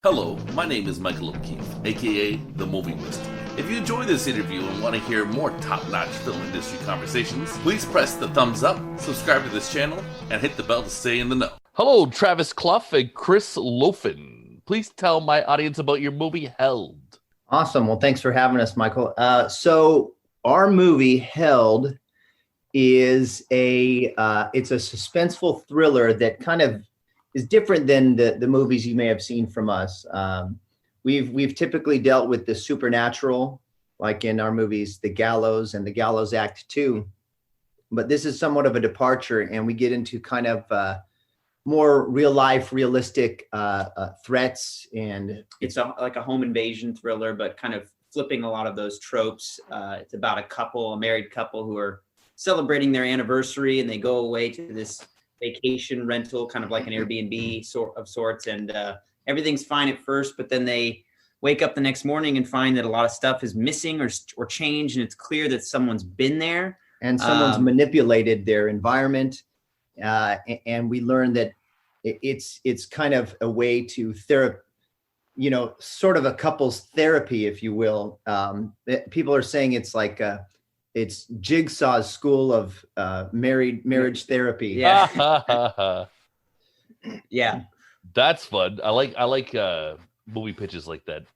Hello, my name is Michael O'Keefe, aka The Movie Wizard. If you enjoy this interview and want to hear more top-notch film industry conversations, please press the thumbs up, subscribe to this channel, and hit the bell to stay in the know. Hello, Travis Cluff and Chris Lofin. Please tell my audience about your movie Held. Awesome. Well, thanks for having us, Michael. So our movie Held is it's a suspenseful thriller that kind of is different than the movies you may have seen from us. We've typically dealt with the supernatural, like in our movies, The Gallows and The Gallows Act 2. But this is somewhat of a departure, and we get into kind of more real life, realistic threats. And it's like a home invasion thriller, but kind of flipping a lot of those tropes. It's about a married couple who are celebrating their anniversary, and they go away to this vacation rental, kind of like an Airbnb of sorts, and everything's fine at first, but then they wake up the next morning and find that a lot of stuff is missing or changed, and it's clear that someone's been there and someone's manipulated their environment, and we learn that it's kind of a way to sort of a couples therapy, if you will. People are saying it's like it's Jigsaw's school of marriage therapy. Yeah. Yeah. That's fun. I like movie pitches like that.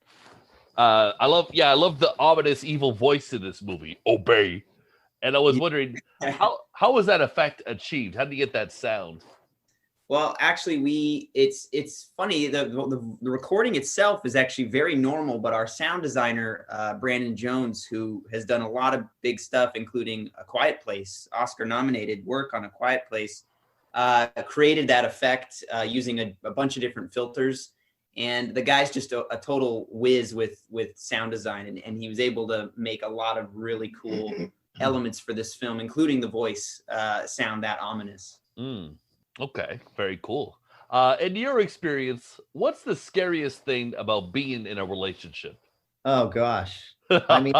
I love the ominous evil voice in this movie, Obey. And I was wondering, how was that effect achieved? How did you get that sound? Well, actually, it's funny. The recording itself is actually very normal, but our sound designer, Brandon Jones, who has done a lot of big stuff, including A Quiet Place, Oscar-nominated work on A Quiet Place, created that effect using a bunch of different filters. And the guy's just a total whiz with sound design, and he was able to make a lot of really cool elements for this film, including the voice sound that ominous. Okay, very cool. In your experience, what's the scariest thing about being in a relationship? Oh gosh, I mean,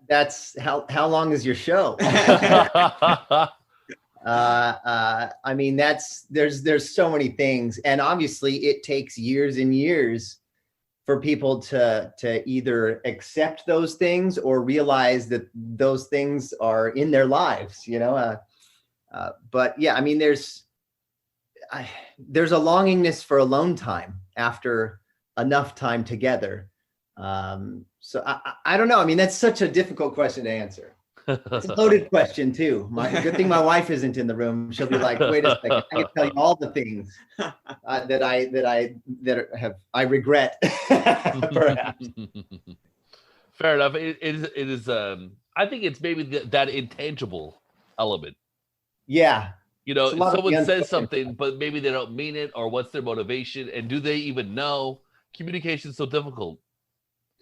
that's how long is your show? I mean, there's so many things, and obviously it takes years and years for people to either accept those things or realize that those things are in their lives, but yeah, I mean, there's a longingness for alone time after enough time together. So I don't know. I mean, that's such a difficult question to answer. It's a loaded question too. Good thing my wife isn't in the room. She'll be like, "Wait a second, I can tell you all the things that I regret." Perhaps. Fair enough. It is. I think it's maybe that intangible element. Yeah. If someone says something, but maybe they don't mean it, or what's their motivation, and do they even know? Communication is so difficult.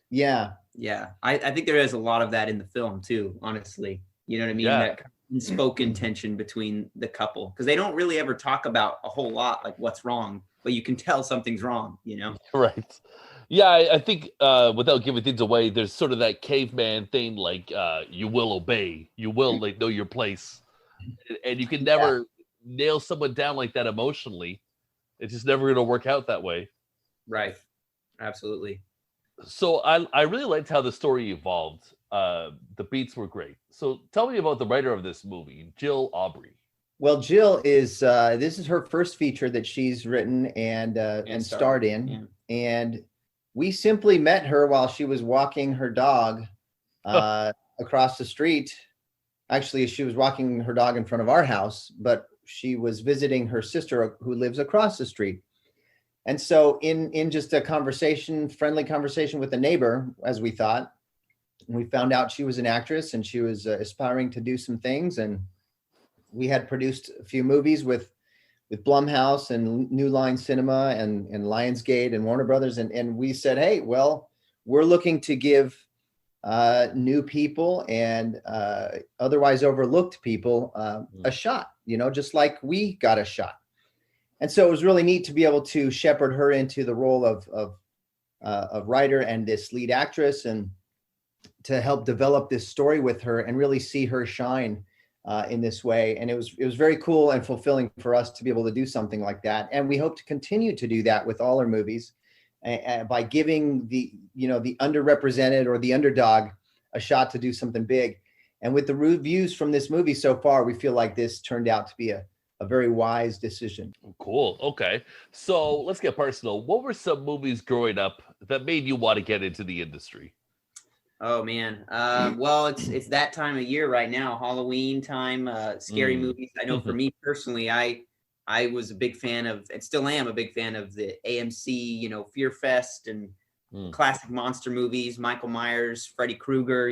Yeah. Yeah. I think there is a lot of that in the film too, honestly. You know what I mean? Yeah. That unspoken tension between the couple, because they don't really ever talk about a whole lot, like what's wrong, but you can tell something's wrong, Right. Yeah, I think without giving things away, there's sort of that caveman thing, like you will obey, you will know your place. And you can never nail someone down like that emotionally. It's just never going to work out that way. Right. Absolutely. So I really liked how the story evolved. The beats were great. So tell me about the writer of this movie, Jill Aubrey. Well, Jill is this is her first feature that she's written and starred in. Yeah. And we simply met her while she was walking her dog across the street. Actually, she was walking her dog in front of our house, but she was visiting her sister who lives across the street. And so in just a friendly conversation with a neighbor, as we thought, we found out she was an actress and she was aspiring to do some things. And we had produced a few movies with Blumhouse and New Line Cinema and Lionsgate and Warner Brothers. And we said, hey, well, we're looking to give new people and otherwise overlooked people a shot, just like we got a shot. And so it was really neat to be able to shepherd her into the role of writer and this lead actress, and to help develop this story with her and really see her shine in this way. And it was very cool and fulfilling for us to be able to do something like that. And we hope to continue to do that with all our movies. by giving the underrepresented or the underdog a shot to do something big. And with the reviews from this movie so far, we feel like this turned out to be a very wise decision. Cool. Okay. So let's get personal. What were some movies growing up that made you want to get into the industry? Oh man. Well, it's that time of year right now, Halloween time, scary movies. I know for me personally, I was a big fan of, and still am a big fan of the AMC, Fear Fest and classic monster movies, Michael Myers, Freddy Krueger.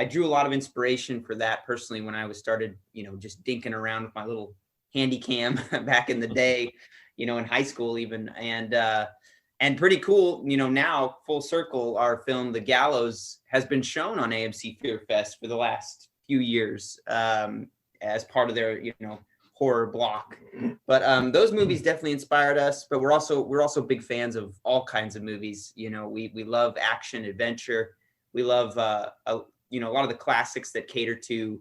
I drew a lot of inspiration for that personally when I started, just dinking around with my little handy cam back in the day, in high school even. And pretty cool, now full circle, our film, The Gallows, has been shown on AMC Fear Fest for the last few years as part of their, horror block. But those movies definitely inspired us, but we're also big fans of all kinds of movies. We love action, adventure. We love, a lot of the classics that cater to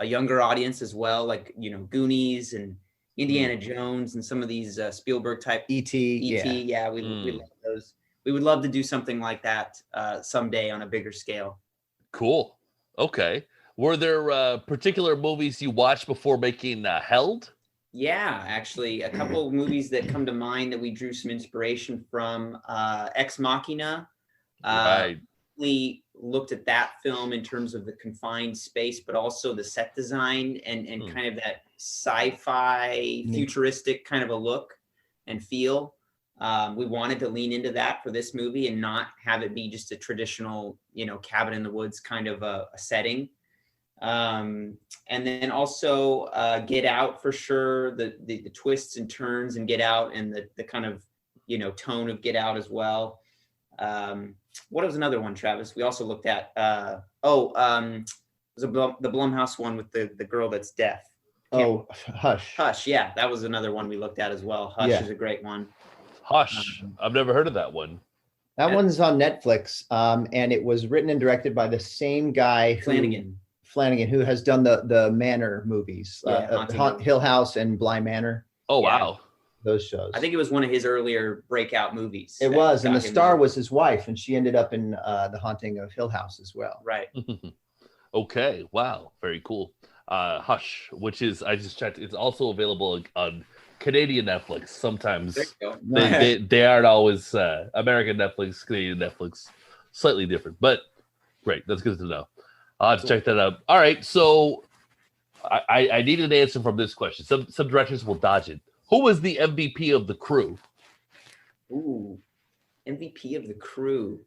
a younger audience as well, like, Goonies and Indiana Jones and some of these Spielberg type E.T. Yeah, we love those. We would love to do something like that someday on a bigger scale. Cool. Okay. Were there particular movies you watched before making Held? Yeah, actually, a couple of movies that come to mind that we drew some inspiration from. Ex Machina. Right. We looked at that film in terms of the confined space, but also the set design and kind of that sci-fi futuristic kind of a look and feel. We wanted to lean into that for this movie and not have it be just a traditional, cabin in the woods kind of a setting. And then also Get Out for sure, the twists and turns and Get Out and the kind of, tone of Get Out as well. What was another one, Travis? We also looked at, it was the Blumhouse one with the girl that's deaf. Hush. Hush, yeah, that was another one we looked at as well. Hush is a great one. Hush, I've never heard of that one. That one's on Netflix, and it was written and directed by the same guy, Flanagan, who has done the Manor movies, Hill House and Bly Manor. Oh, wow. Those shows. I think it was one of his earlier breakout movies. It was, and the star was his wife, and she ended up in The Haunting of Hill House as well. Right. Okay. Wow. Very cool. Hush, which is, I just checked, it's also available on Canadian Netflix. Sometimes they aren't always American Netflix, Canadian Netflix, slightly different, but great. That's good to know. I'll have to check that out. All right. So I need an answer from this question. Some directors will dodge it. Who was the MVP of the crew? Ooh, MVP of the crew.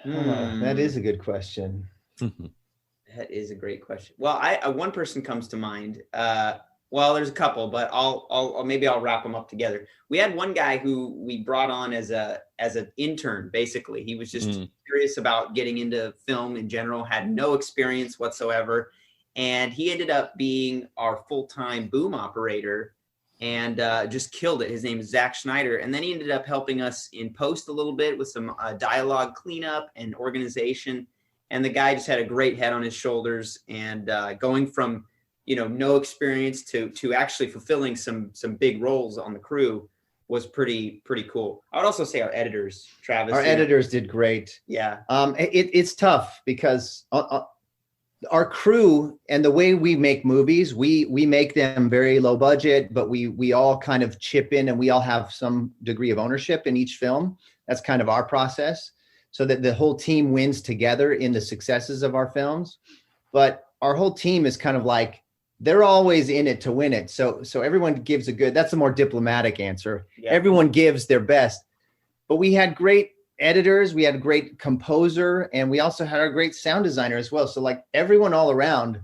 That is a good question. That is a great question. Well, one person comes to mind. Well, there's a couple, but I'll wrap them up together. We had one guy who we brought on as an intern. Basically, he was just curious about getting into film in general, had no experience whatsoever, and he ended up being our full-time boom operator. And just killed it. His name is Zach Schneider. And then he ended up helping us in post a little bit with some dialogue cleanup and organization. And the guy just had a great head on his shoulders. And going from, no experience to actually fulfilling some big roles on the crew was pretty cool. I would also say our editors, Travis. Our editors did great. Yeah. It's tough because our crew and the way we make movies, we make them very low budget, but we all kind of chip in and we all have some degree of ownership in each film. That's kind of our process, so that the whole team wins together in the successes of our films. But our whole team is kind of like, they're always in it to win it. So everyone gives that's a more diplomatic answer. Yeah. Everyone gives their best, but we had great editors, we had a great composer, and we also had our great sound designer as well. So like everyone all around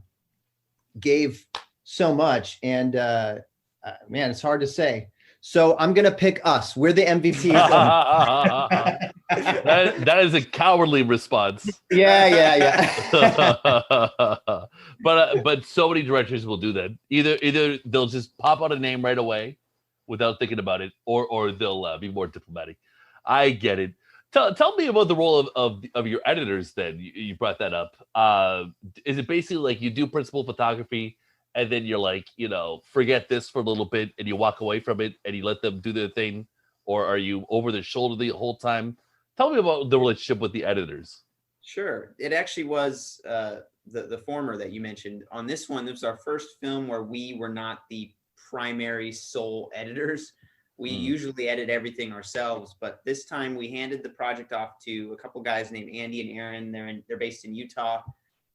gave so much, and man, it's hard to say. So I'm gonna pick us. We're the MVP. that is a cowardly response. Yeah. But so many directors will do that. Either they'll just pop out a name right away without thinking about it, or they'll be more diplomatic. I get it. Tell me about the role of your editors then. You brought that up. Is it basically like you do principal photography and then you're like, forget this for a little bit and you walk away from it and you let them do their thing? or are you over their shoulder the whole time? Tell me about the relationship with the editors. Sure. It actually was the former that you mentioned. On this one, this was our first film where we were not the primary sole editors. We usually edit everything ourselves, but this time we handed the project off to a couple guys named Andy and Aaron. They're based in Utah,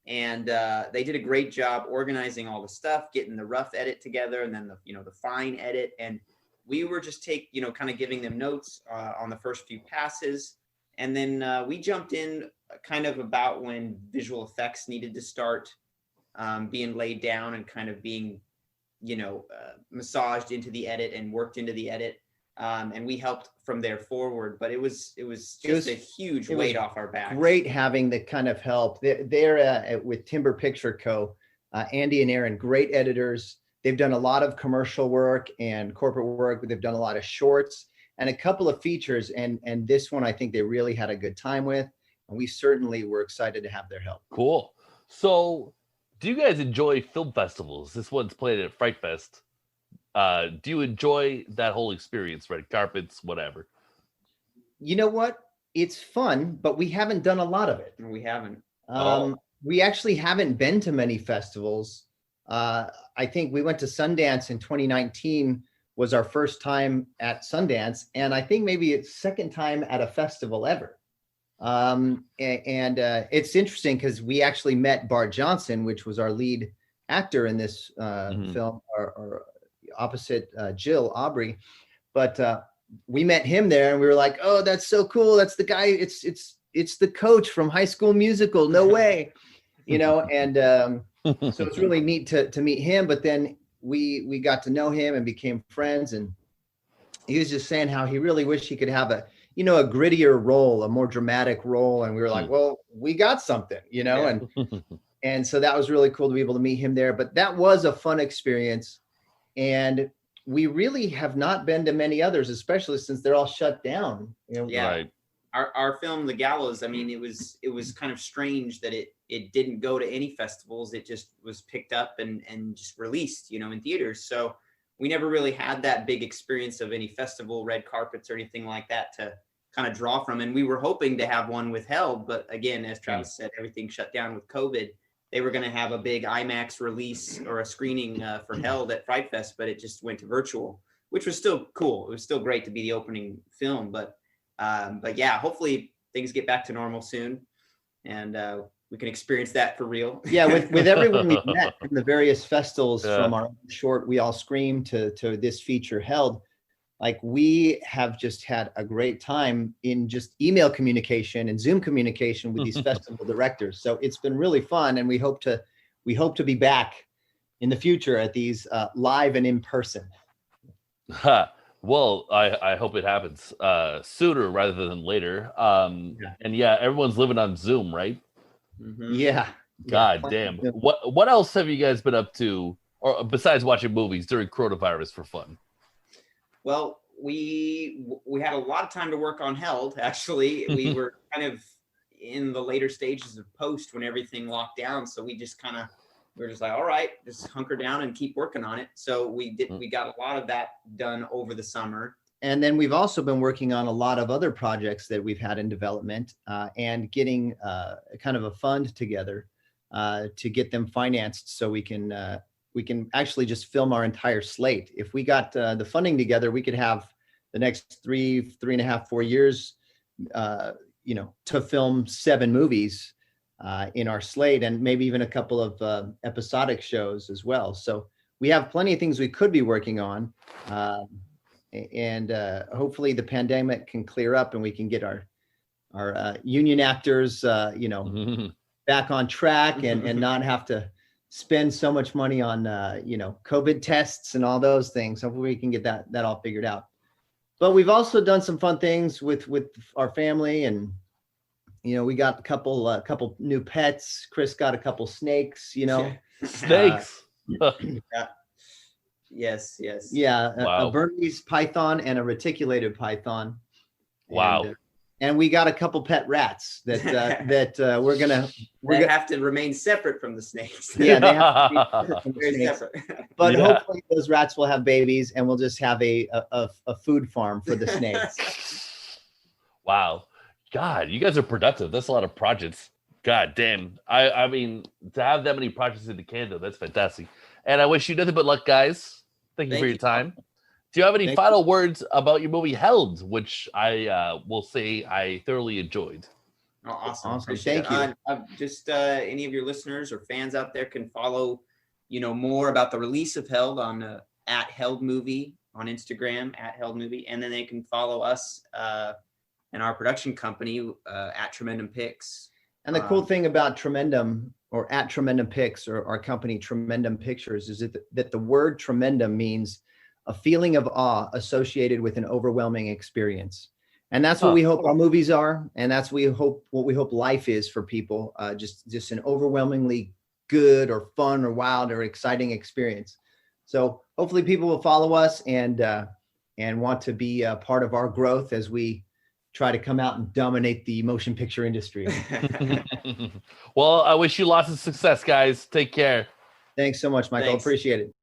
and they did a great job organizing all the stuff, getting the rough edit together, and then the fine edit. And we were just kind of giving them notes on the first few passes, and then we jumped in kind of about when visual effects needed to start being laid down and kind of being massaged into the edit and worked into the edit, and we helped from there forward. But it was just a huge weight off our back. Great having the kind of help. They're with Timber Picture Co. Andy and Aaron, great editors. They've done a lot of commercial work and corporate work. They've done a lot of shorts and a couple of features. And this one, I think they really had a good time with. And we certainly were excited to have their help. Cool. So do you guys enjoy film festivals? This one's played at Fright Fest. Do you enjoy that whole experience, red carpets, whatever? You know what? It's fun, but we haven't done a lot of it. We haven't. We actually haven't been to many festivals. I think we went to Sundance in 2019 was our first time at Sundance. And I think maybe it's second time at a festival ever. It's interesting because we actually met Bart Johnson, which was our lead actor in this film, or opposite Jill Aubrey. But we met him there and we were like, oh, that's so cool. That's the guy. It's the coach from High School Musical. No way. And so it's really neat to meet him. But then we got to know him and became friends. And he was just saying how he really wished he could have a grittier role, a more dramatic role. And we were like, well, we got something, and so that was really cool to be able to meet him there. But that was a fun experience. And we really have not been to many others, especially since they're all shut down. Yeah. Right. Our film, The Gallows, I mean, it was kind of strange that it didn't go to any festivals. It just was picked up and just released, in theaters. So we never really had that big experience of any festival, red carpets or anything like that to kind of draw from. And we were hoping to have one with Held, but again, as Travis said, everything shut down with COVID. They were going to have a big IMAX release or a screening for Held at Fright Fest, but it just went to virtual, which was still cool. It was still great to be the opening film, but yeah, hopefully things get back to normal soon, and we can experience that for real. Yeah, with everyone we've met from the various festivals, from our short We All Scream to this feature Held, like we have just had a great time in just email communication and Zoom communication with these festival directors. So it's been really fun, and we hope to be back in the future at these live and in person. Well, I hope it happens sooner rather than later. And everyone's living on Zoom, right? Mm-hmm. Yeah. God damn. What else have you guys been up to, or besides watching movies during coronavirus for fun? Well, we had a lot of time to work on Held. Actually, we were kind of in the later stages of post when everything locked down, so we were just like, all right, just hunker down and keep working on it. So we got a lot of that done over the summer. And then we've also been working on a lot of other projects that we've had in development, and getting kind of a fund together to get them financed so we can actually just film our entire slate. If we got the funding together, we could have the next 3.5, 4 years, to film 7 movies in our slate, and maybe even a couple of episodic shows as well. So we have plenty of things we could be working on, and hopefully the pandemic can clear up and we can get our union actors, back on track and not have to spend so much money on, COVID tests and all those things. Hopefully we can get that all figured out. But we've also done some fun things with our family, and we got a couple new pets. Chris got a couple snakes. Snakes. Yes. Yeah, wow. a Burmese python and a reticulated python. Wow. and we got a couple pet rats that we're gonna have to remain separate from the snakes. Yeah, they have to be Very snakes. separate. But hopefully those rats will have babies, and we'll just have a food farm for the snakes. Wow, God, you guys are productive. That's a lot of projects. God damn. I mean, to have that many projects in the can, that's fantastic. And I wish you nothing but luck, guys. Thank you for your time. Do you have any final words about your movie Held, which I will say I thoroughly enjoyed? Oh, awesome. Thank you. Just any of your listeners or fans out there can follow, more about the release of Held on at Held Movie on Instagram, at Held Movie, and then they can follow us and our production company at Tremendum Picks. And the cool thing about Tremendum, or at Tremendum Picks, or our company Tremendum Pictures, is that the word tremendum means a feeling of awe associated with an overwhelming experience. And that's what we hope our movies are. And that's what we hope life is for people. Just an overwhelmingly good or fun or wild or exciting experience. So hopefully people will follow us and want to be a part of our growth as we try to come out and dominate the motion picture industry. Well, I wish you lots of success, guys. Take care. Thanks so much, Michael. Thanks. Appreciate it.